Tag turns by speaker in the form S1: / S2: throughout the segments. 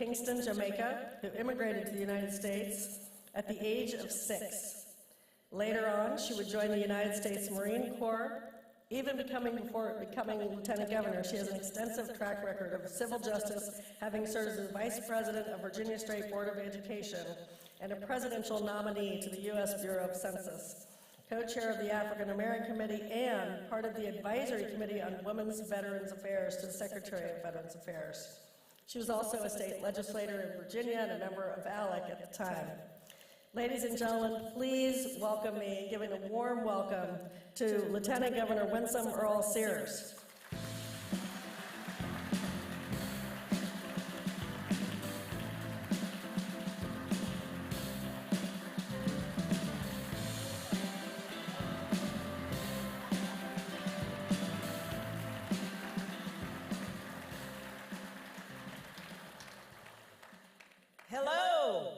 S1: Kingston, Jamaica, who immigrated to the United States at the age of 6. Later on, she would join the United States Marine Corps. Even before becoming lieutenant governor, she has an extensive track record of civil justice, having served as vice president of Virginia State Board of Education and a presidential nominee to the U.S. Bureau of Census, co-chair of the African American Committee, and part of the advisory committee on Women's Veterans Affairs to the Secretary of Veterans Affairs. She was also a state legislator in Virginia and a member of ALEC at the time. Ladies and gentlemen, please welcome me, giving a warm welcome to Lieutenant Governor Winsome Earl Sears.
S2: Hello.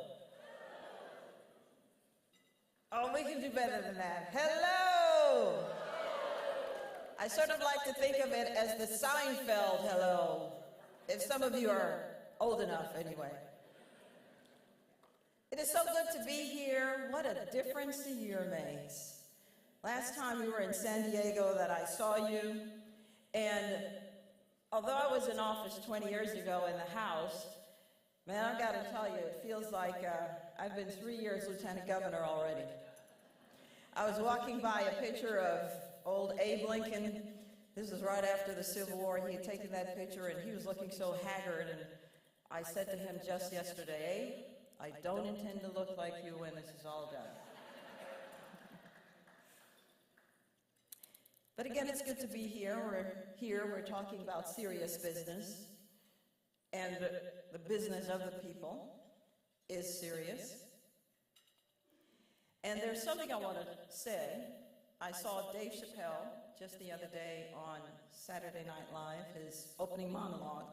S2: Oh, we can do better than that. Hello. I sort of like to think of it as the Seinfeld hello, if some of you are old enough anyway. It is so good to be here. What a difference a year makes. Last time we were in San Diego that I saw you, and although I was in office 20 years ago in the House, man, I've got to tell you, it feels like I've been 3 years lieutenant governor already. I was walking by a picture of old Abe Lincoln. This was right after the Civil War. He had taken that picture, and he was looking so haggard, and I said to him just yesterday, Abe, I don't intend to look like you when this is all done. But again, it's good to be here. We're talking about serious business. And the business of the people is serious. And there's something I want to say. I saw Dave Chappelle just the other day on Saturday Night Live, his opening monologue.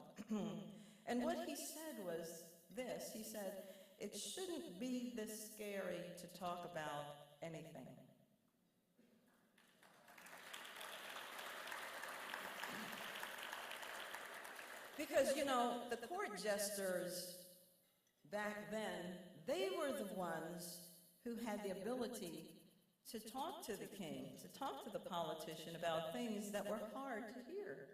S2: And what he said was this. He said, it shouldn't be this scary to talk about anything. Because, you know, the court jesters back then, they were the ones who had the ability to talk to the king, to talk to the politician about things that were hard to hear.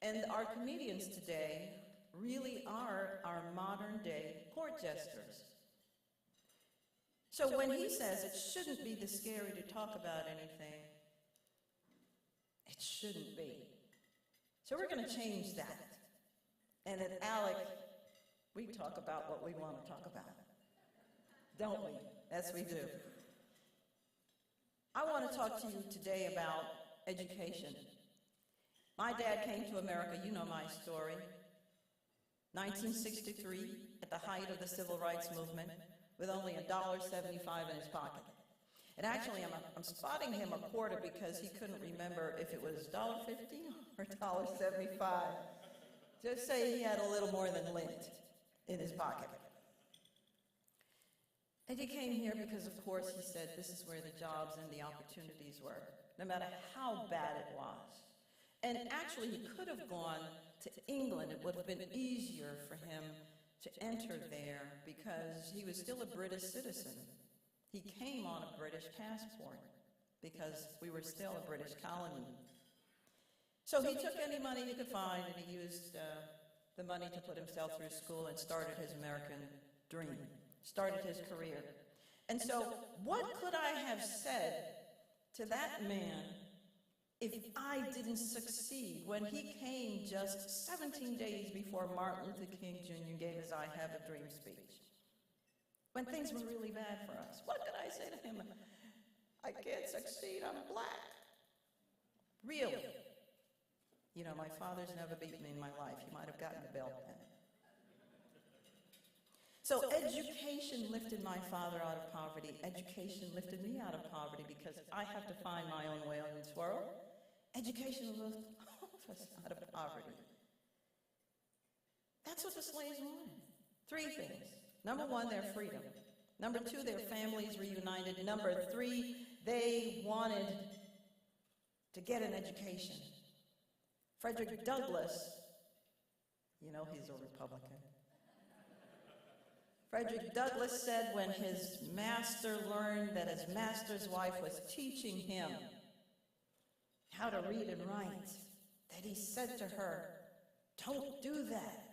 S2: And our comedians today really are our modern-day court jesters. So when he says it shouldn't be this scary to talk about anything, it shouldn't be. So we're going to change that. And at ALEC, we talk about what we want to talk about. Don't we? Yes, we do. I want to talk to you today about education. My dad came to America, you know my story. 1963, at the height of the civil rights movement, with only $1.75 in his pocket. And actually, I'm spotting him a quarter because he couldn't remember if it was $1.50 or $1.75. Just say he had a little more than lint in his pocket. And he came here because, of course, he said this is where the jobs and the opportunities were, no matter how bad it was. And actually, he could have gone to England. It would have been easier for him to enter there because he was still a British citizen. He came on a British passport because we were still a British colony. So he took any money he could find, and he used the money to put himself through school and started his American dream, started his career. And so what could I have said to that man if I didn't succeed when he came just 17 days before Martin Luther King Jr. gave his I Have a Dream speech? When things were really bad for us, what could I say to him? I can't succeed, I'm black. Really? You know, my father's never beaten me in my life. He might have gotten a belt pen. So education lifted my father out of poverty. Education lifted me out of poverty because I have to find my own way in this world. Education lifted all of us out of poverty. That's what the slaves wanted. Three things. Number one, their freedom. Number two, their families reunited. Number three, they wanted to get an education. Frederick Douglass, you know he's a Republican. Frederick Douglass said when his master learned that his master's wife was teaching him how to read and write, that he said to her, "Don't do that.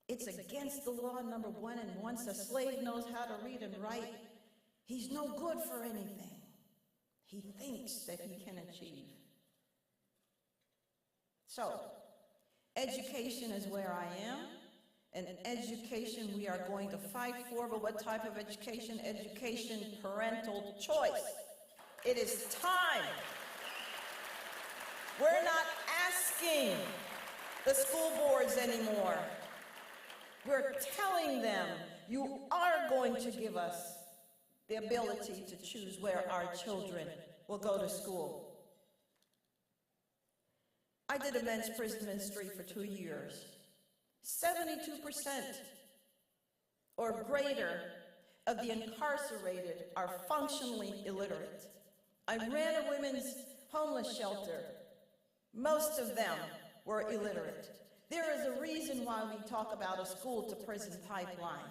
S2: It's against the law, number one, and once a slave knows how to read and write, he's no good for anything he thinks that he can achieve." So, education is where I am, and education we are going to fight for, but what type of education? Education, parental choice. It is time. We're not asking the school boards anymore. We're telling them, you are going to give us the ability to choose where our children will go to school. I did a men's prison ministry for 2 years. 72% or greater of the incarcerated are functionally illiterate. I ran a women's homeless shelter. Most of them were illiterate. There is a reason why we talk about a school-to-prison pipeline.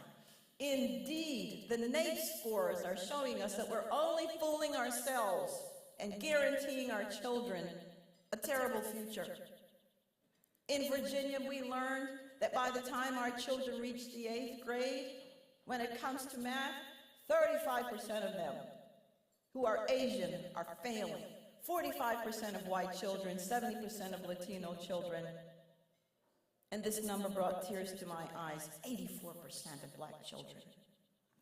S2: Indeed, the NAEP scores are showing us that we're only fooling ourselves and guaranteeing our children a terrible future. In Virginia, we learned that by the time our children reach the 8th grade, when it comes to math, 35% of them who are Asian are failing. 45% of white children, 70% of Latino children, and this number brought tears to my eyes, 84% of black children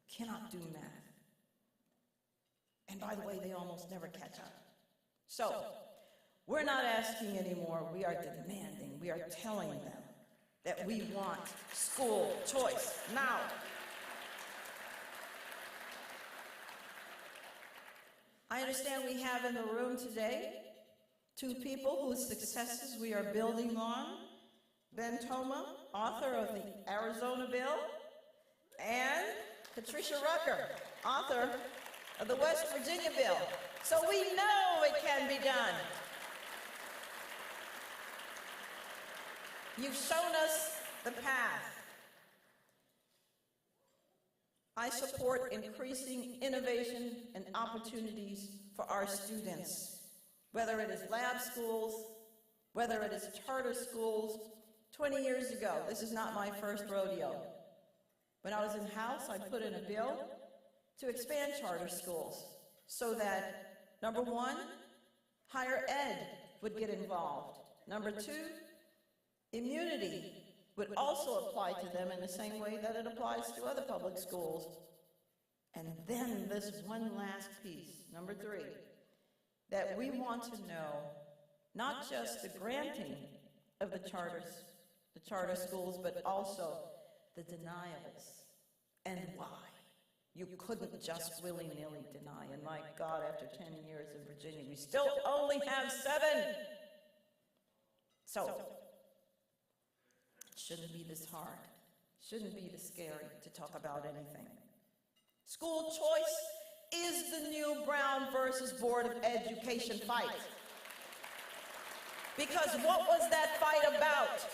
S2: cannot do math. And by the way, they almost never catch up. So, we're not asking anymore, we are demanding, we are telling them that we want school choice now. I understand we have in the room today 2 people whose successes we are building on. Ben Toma, author of the Arizona Bill, and Patricia Rucker, author of the West Virginia Bill. So we know it can be done. You've shown us the path. I support increasing innovation and opportunities for our students, whether it is lab schools, whether it is charter schools. 20 years ago, this is not my first rodeo. When I was in House, I put in a bill to expand charter schools so that, number 1, higher ed would get involved. Number 2, immunity would also apply to them in the same way that it applies to other public schools. And then this one last piece, number 3, that we want to know not just the granting of the charter schools, but also the denials and why. You couldn't just willy-nilly deny. And my God, after 10 years in Virginia, we still only have 7. So, it shouldn't be this hard. Shouldn't be this scary to talk about anything. School choice is the new Brown versus Board of Education fight. Because what was that fight about?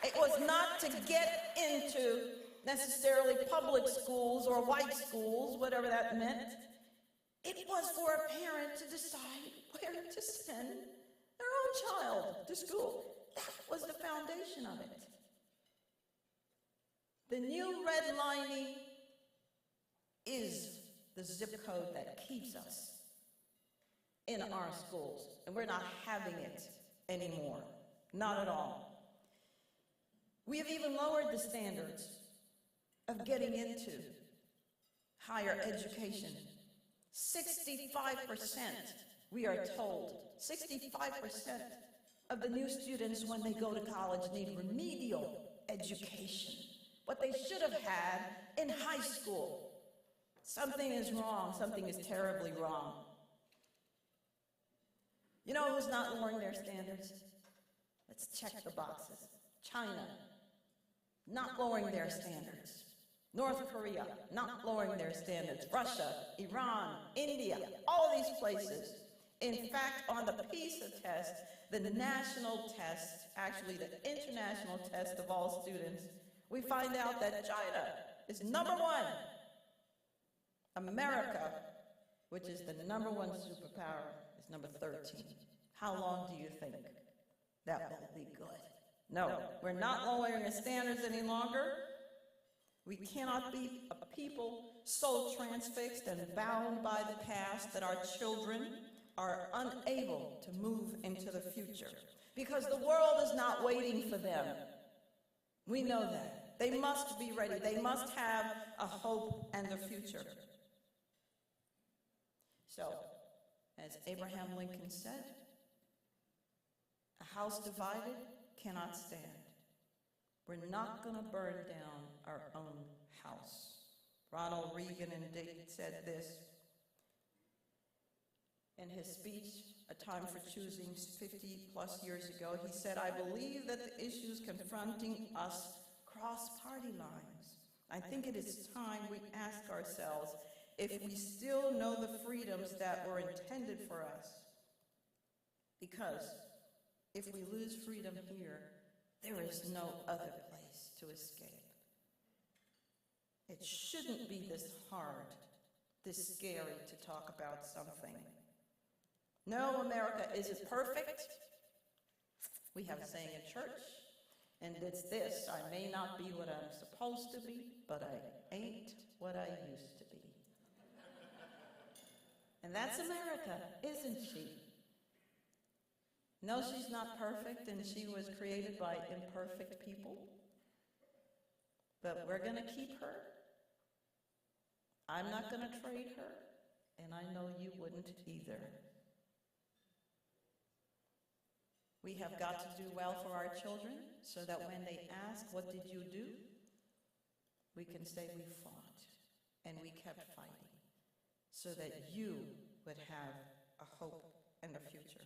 S2: It was not to get into necessarily public schools or white schools, whatever that meant. It was for a parent to decide where to send their own child to school. That was the foundation of it. The new redlining is the zip code that keeps us in our schools, and we're not having it anymore. Not at all. We have even lowered the standards of getting into higher education. 65%, we are told, 65% of the new students when they go to college need remedial education, what they should have had in high school. Something is wrong, something is terribly wrong. You know who's not lowering their standards? Let's check the boxes. China, not lowering their standards. North Korea, not lowering their standards. Russia, Iran, India, all these places. In fact, on the PISA test, the national test, actually the international test of all students, we find out that China is number one. America, which is the number one superpower, is number 13. How long do you think that will be good? No, we're not lowering the standards any longer. We cannot be a people so transfixed and bound by the past that our children are unable to move into the future, because the world is not waiting for them. We know that. They must be ready. They must have a hope and a future. So, as Abraham Lincoln said, a house divided cannot stand. We're not going to burn down our own house. Ronald Reagan indeed said this in his speech, A Time for Choosing, 50-plus years ago. He said, "I believe that the issues confronting us cross party lines. I think it is time we ask ourselves if we still know the freedoms that were intended for us. Because if we lose freedom here, there is no other place to escape." It shouldn't be this hard, this scary to talk about something. No, America isn't perfect. We have a saying in church, and it's this: I may not be what I'm supposed to be, but I ain't what I used to be. And that's America, isn't she? No, she's not perfect, and she was created by imperfect people. But we're going to keep her. I'm not going to trade her, and I know you wouldn't either. We have got to do well for our children so that when they ask, "What did you do?" we can say we fought and we kept fighting so that you would have a hope and a future.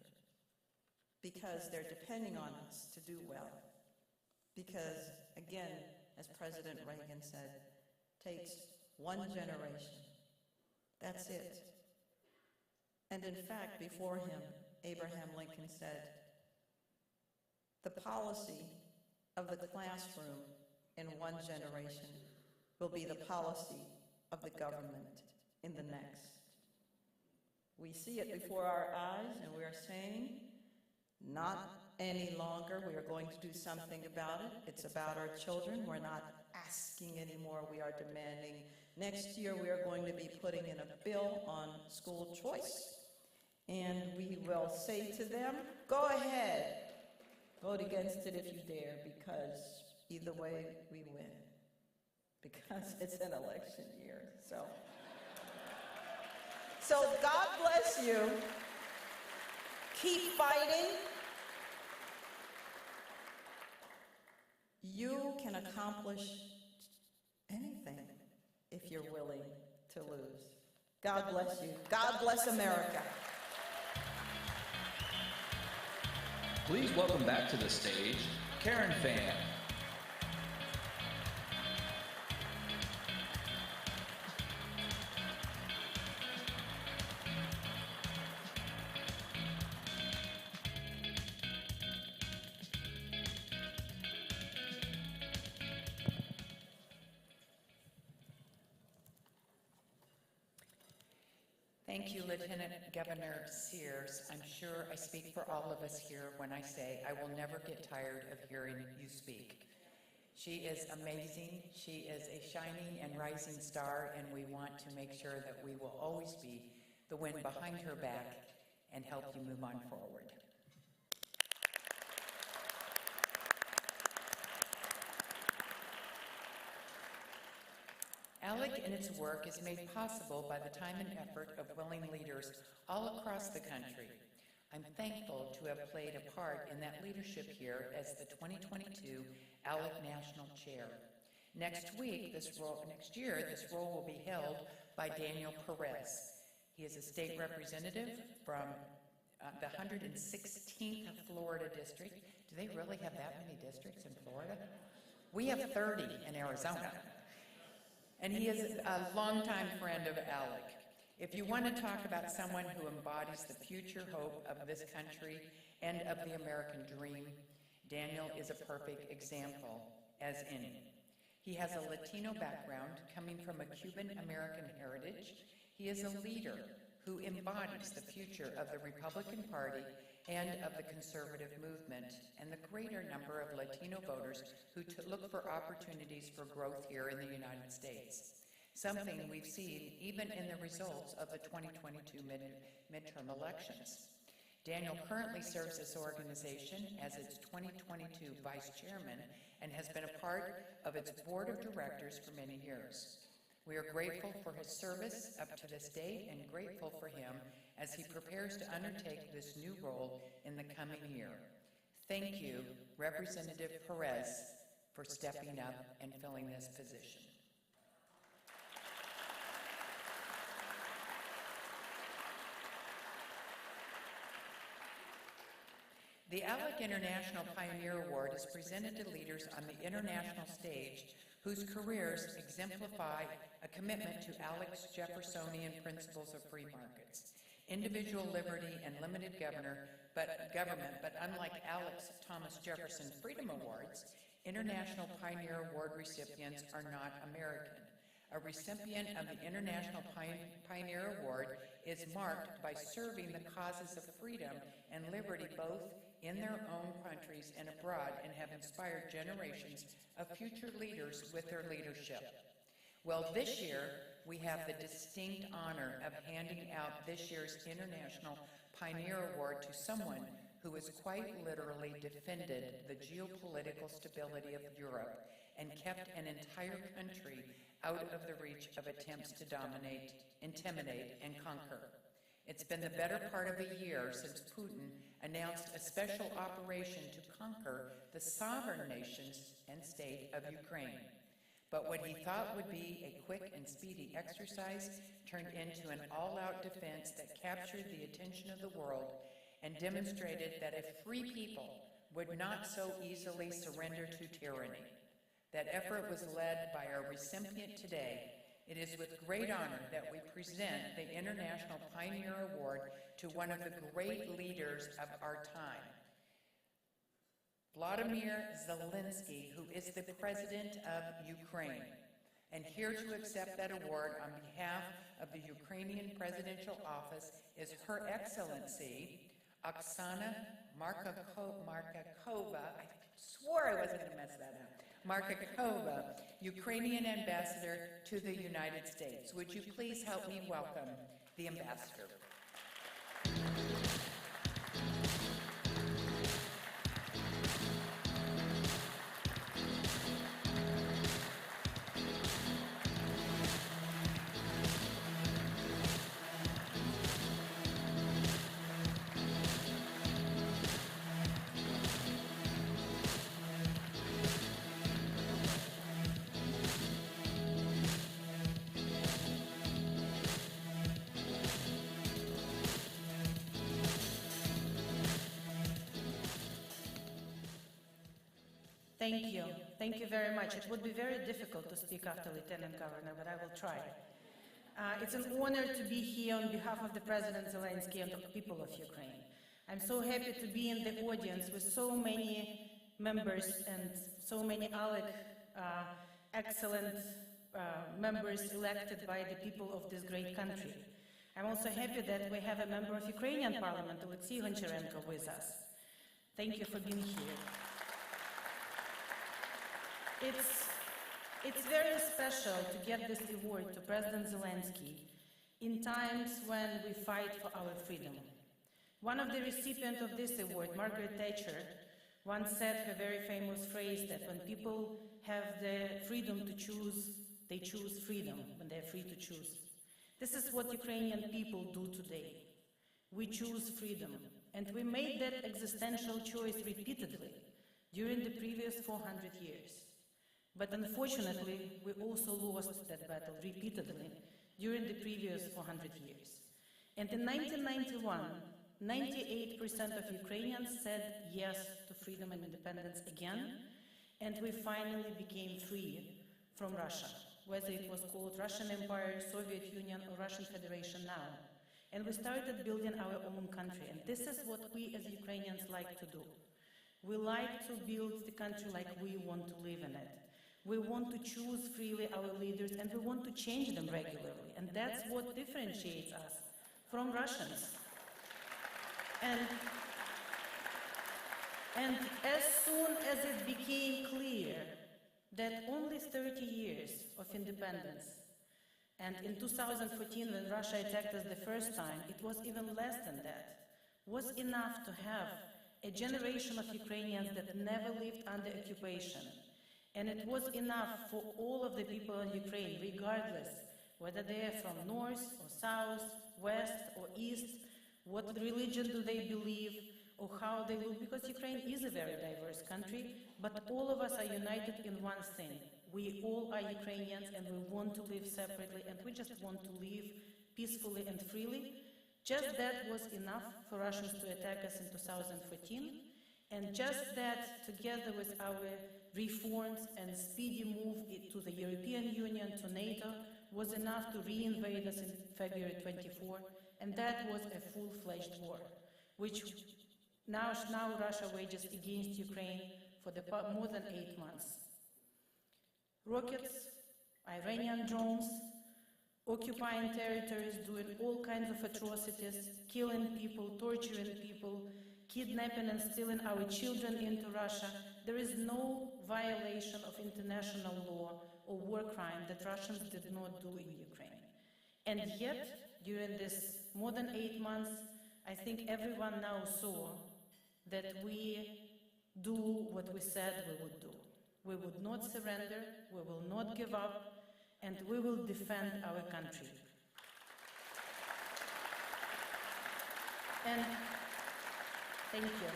S2: Because they're depending on us to do well. Because, again, as President Reagan said, takes one generation. That's it. And in fact, before him, Abraham Lincoln said, "The policy of the classroom in one generation will be the policy of the government in the next." We see it before our eyes, and we are saying, not any longer. We are going to do something about it. It's about our children. We're not asking anymore. We are demanding. Next year, we are going to be putting in a bill on school choice, and we will say to them, "Go ahead. Vote against it if you dare, because either way, we win." Because it's an election year, so God bless you. Keep fighting. You can accomplish anything if you're willing to lose. God bless you. God bless America.
S3: Please welcome back to the stage, Karen Fan.
S4: Thank you, Lieutenant Governor Sears. I'm sure I speak for all of us here when I say I will never get tired of hearing you speak. She is amazing. She is a shining and rising star, and we want to make sure that we will always be the wind behind her back and help you move on forward. ALEC and its work is made possible by the time and effort of willing leaders all across the country. I'm thankful to have played a part in that leadership here as the 2022 ALEC National Chair. Next year, this role will be held by Daniel Perez. He is a state representative from the 116th Florida district. Do they really have that many districts in Florida? We have 30 in Arizona. And he is a longtime friend of ALEC. If you want to talk about someone who embodies the future hope of this country and of the American dream, Daniel is a perfect example, as any. He has a Latino background, coming from a Cuban-American heritage. He is a leader who embodies the future of the Republican Party and of the conservative movement, and the greater number of Latino voters who look for opportunities for growth here in the United States, something we've seen even in the results of the 2022 midterm elections. Daniel currently serves this organization as its 2022 vice chairman and has been a part of its board of directors for many years. We are grateful for his service up to this date and grateful for him as he prepares to undertake this new role in the coming year. Thank you, Representative Perez, for stepping up and filling this position. The ALEC International Pioneer Award is presented to leaders on the international stage whose careers exemplify a commitment to ALEC's Jeffersonian principles of free markets, individual liberty and limited government, but unlike ALEC's Thomas Jefferson Freedom Awards, International Pioneer Award recipients are not American. A recipient of the International Pioneer Award is marked by serving the causes of freedom and liberty both in their own countries and abroad, and have inspired generations of future leaders with their leadership. Well, this year, we have the distinct honor of handing out this year's International Pioneer Award to someone who has quite literally defended the geopolitical stability of Europe and kept an entire country out of the reach of attempts to dominate, intimidate, and conquer. It's been the better part of a year since Putin announced a special operation to conquer the sovereign nations and state of Ukraine. But what he thought would be a quick and speedy exercise turned into an all-out defense that captured the attention of the world and demonstrated that if free people would not so easily surrender to tyranny. That effort was led by our recipient today. It is with great honor that we present the International Pioneer Award to one of the great leaders of our time, Vladimir Zelensky, who is the President of Ukraine. And here to accept that award on behalf of the Ukrainian Presidential Office is Her Excellency Oksana Markakova. I swore I wasn't going to mess that up. Markakova, Ukrainian Ambassador to the United States. Would you please help me welcome the Ambassador?
S5: Thank you. Thank you very much. It would be very difficult to speak after Lieutenant Governor, but I will try. It's an honor to be here on behalf of the President Zelensky and the people of Ukraine. I'm so happy to be in the audience with so many members and so many ALEC excellent members elected by the people of this great country. I'm also happy that we have a member of Ukrainian Parliament, Alexei Goncharenko, with us. Thank you for being here. It's very special to get this award to President Zelensky in times when we fight for our freedom. One of the recipients of this award, Margaret Thatcher, once said her very famous phrase that when people have the freedom to choose, they choose freedom when they're free to choose. This is what Ukrainian people do today. We choose freedom, and we made that existential choice repeatedly during the previous 400 years. But unfortunately, we also lost that battle repeatedly during the previous 400 years. And in 1991, 98% of Ukrainians said yes to freedom and independence again, and we finally became free from Russia, whether it was called Russian Empire, Soviet Union, or Russian Federation now. And we started building our own country, and this is what we as Ukrainians like to do. We like to build the country like we want to live in it. We want to choose freely our leaders, and we want to change them regularly. And that's what differentiates us from Russians. And as soon as it became clear that only 30 years of independence, and in 2014 when Russia attacked us the first time, it was even less than that, was enough to have a generation of Ukrainians that never lived under occupation. And it was enough for all of the people in Ukraine, regardless whether they are from north or south, west or east, what religion do they believe, or how they look, because Ukraine is a very diverse country, but all of us are united in one thing. We all are Ukrainians, and we want to live separately, and we just want to live peacefully and freely. Just that was enough for Russians to attack us in 2014, and just that, together with our reforms and speedy move to the European Union, to NATO, was enough to reinvade us in February 24, and that was a full-fledged war, which now Russia wages against Ukraine for more than 8 months. Rockets, Iranian drones, occupying territories, doing all kinds of atrocities, killing people, torturing people, kidnapping and stealing our children into Russia. There is no violation of international law or war crime that Russians did not do in Ukraine. And yet, during this more than 8 months, I think everyone now saw that we do what we said we would do. We would not surrender, we will not give up, and we will defend our country. And thank you.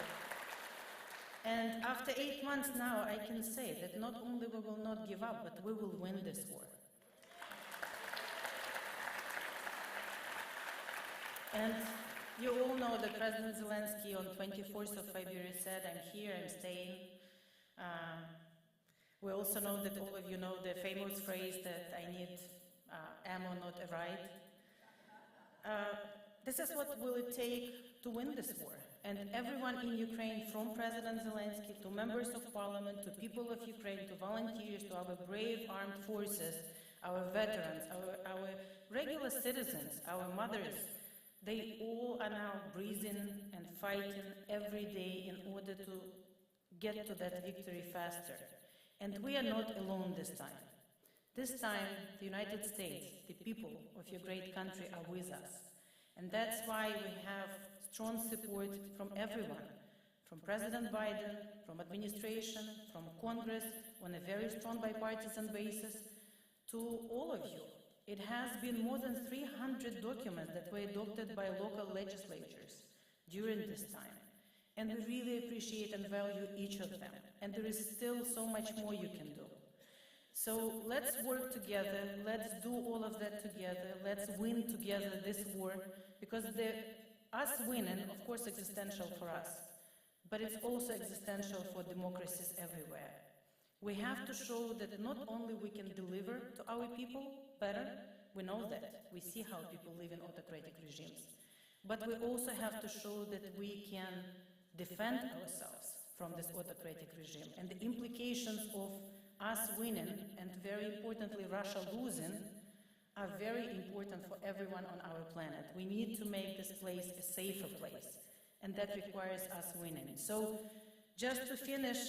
S5: And after 8 months now, I can say that not only we will not give up, but we will win this war. And you all know that President Zelensky on 24th of February said, "I'm here, I'm staying." We also know that all of you know the famous phrase that I need ammo, not a ride. This is what will it take to win this war. And everyone in Ukraine, from President Zelensky to members of parliament, to people of Ukraine, to volunteers, to our brave armed forces, our veterans, our regular citizens, our mothers, they all are now breathing and fighting every day in order to get to that victory faster. And we are not alone this time. This time, the United States, the people of your great country are with us. And that's why we have strong support from everyone, from President Biden, from administration, from Congress, on a very strong bipartisan basis, to all of you. It has been more than 300 documents that were adopted by local legislatures during this time. And we really appreciate and value each of them. And there is still so much more you can do. So let's work together, let's do all of that together, let's win together this war, because us winning, of course, existential for us, but it's also existential for democracies everywhere. We have to show that not only we can deliver to our people better, we know that, we see how people live in autocratic regimes, but we also have to show that we can defend ourselves from this autocratic regime, and the implications of us winning and, very importantly, Russia losing are very important for everyone on our planet. We need to make this place a safer place, and that requires us winning. So, just to finish,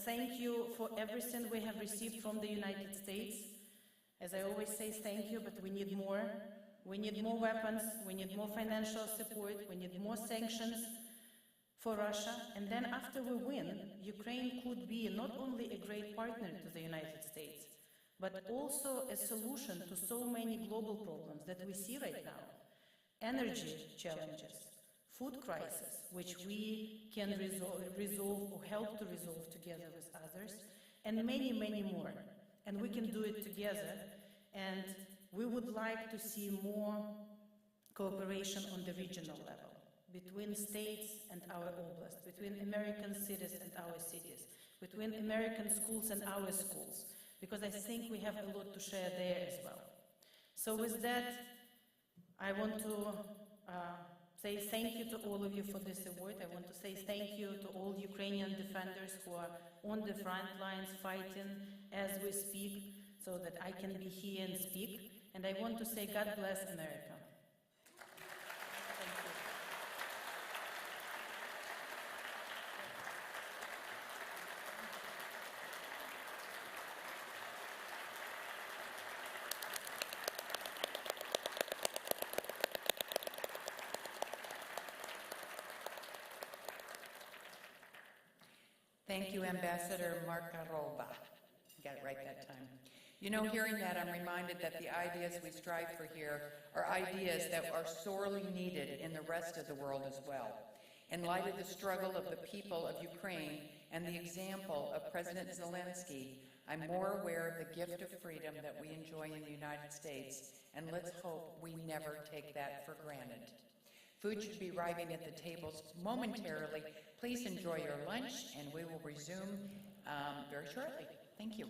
S5: thank you for everything we have received from the United States. As I always say, thank you, but we need more. We need more weapons, we need more financial support, we need more sanctions for Russia, and then after we win, Ukraine could be not only a great partner to the United States, but also a solution to so many global problems that we see right now. Energy challenges, food crisis, which we can resolve or help to resolve together with others, and many, many more. And we can do it together, and we would like to see more cooperation on the regional level, between states and our oblast, between American cities and our cities, between American schools and our schools, because I think we have a lot to share there as well. So with that, I want to say thank you to all of you for this award. I want to say thank you to all Ukrainian defenders who are on the front lines fighting as we speak so that I can be here and speak. And I want to say God bless America.
S4: Thank you, Ambassador Markarova. Got it right that time. You know, hearing that, I'm reminded that the ideas we strive for here are ideas that are sorely needed in the rest of the world as well. In light of the struggle of the people of Ukraine and the example of President Zelensky, I'm more aware of the gift of freedom that we enjoy in the United States, and let's hope we never take that for granted. Food should be arriving at the tables momentarily. Please enjoy your lunch, and we will resume very shortly. Thank you.